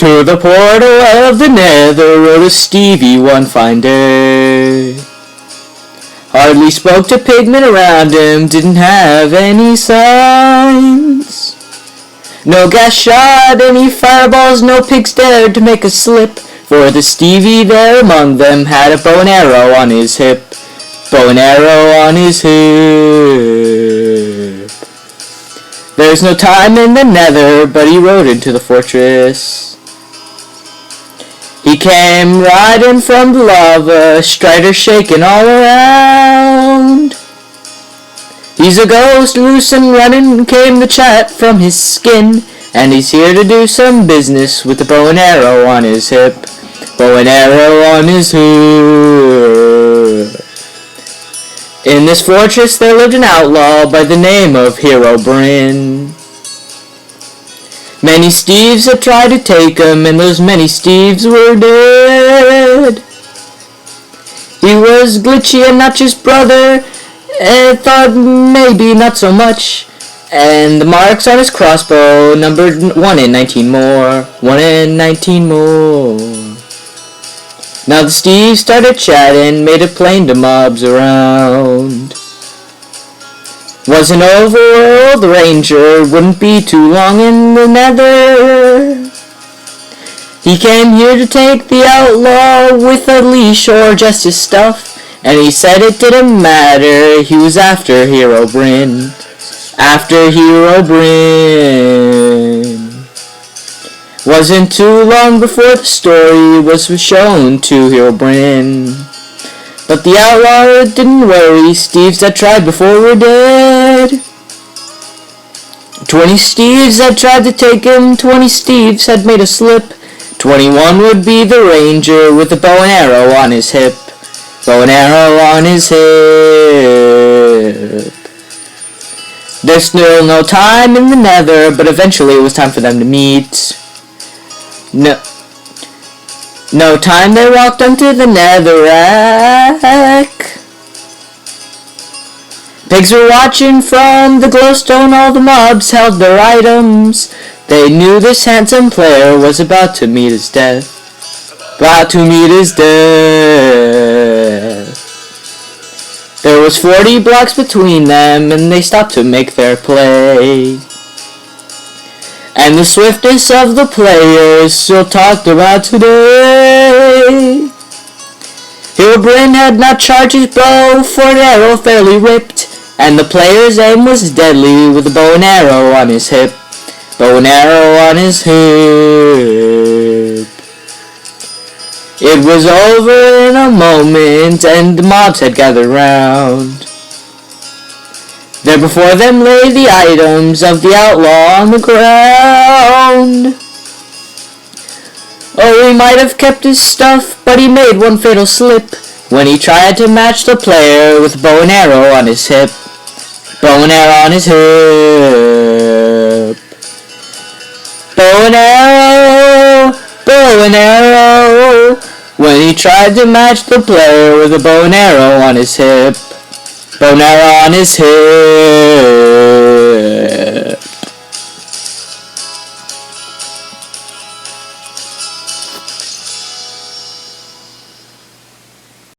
To the portal of the nether rode a Stevie one fine day. Hardly spoke to pigmen around him, didn't have any signs. No gas shot, any fireballs, no pigs dared to make a slip, for the Stevie there among them had a bow and arrow on his hip. Bow and arrow on his hip. There's no time in the nether, but he rode into the fortress. He came riding from the lava, strider shaking all around. He's a ghost, loose and running, came the chat from his skin, and he's here to do some business with the bow and arrow on his hip. Bow and arrow on his hip. In this fortress there lived an outlaw by the name of Hero Bryn. Many Steves had tried to take him, and those many Steves were dead. He was glitchy and not just brother, and thought maybe not so much, and the marks on his crossbow numbered 1 in 19 more, 1 in 19 more. Now the Steves started chatting, made it plain to mobs around. Was an overworld ranger, wouldn't be too long in the nether. He came here to take the outlaw with a leash or just his stuff, and he said it didn't matter, he was after Hero Bryn. After Hero Bryn. Wasn't too long before the story was shown to Hero Bryn. But the outlaw didn't worry, Steves that tried before were dead. 20 Steves had tried to take him, 20 Steves had made a slip. 21 would be the ranger with a bow and arrow on his hip. Bow and arrow on his hip. There's still no time in the nether, but eventually it was time for them to meet. No time they walked onto the netherrack. Pigs were watching from the glowstone, all the mobs held their items. They knew this handsome player was about to meet his death. About to meet his death. There was 40 blocks between them, and they stopped to make their play. And the swiftest of the players still talked about today. Hero Bryn had not charged his bow, for an arrow fairly ripped, and the player's aim was deadly with a bow and arrow on his hip. Bow and arrow on his hip. It was over in a moment, and the mobs had gathered round. There before them lay the items of the outlaw on the ground. Oh, he might have kept his stuff, but he made one fatal slip when he tried to match the player with a bow and arrow on his hip. Bow and arrow on his hip. Bow and arrow, bow and arrow, when he tried to match the player with a bow and arrow on his hip. Bow and arrow on his hip.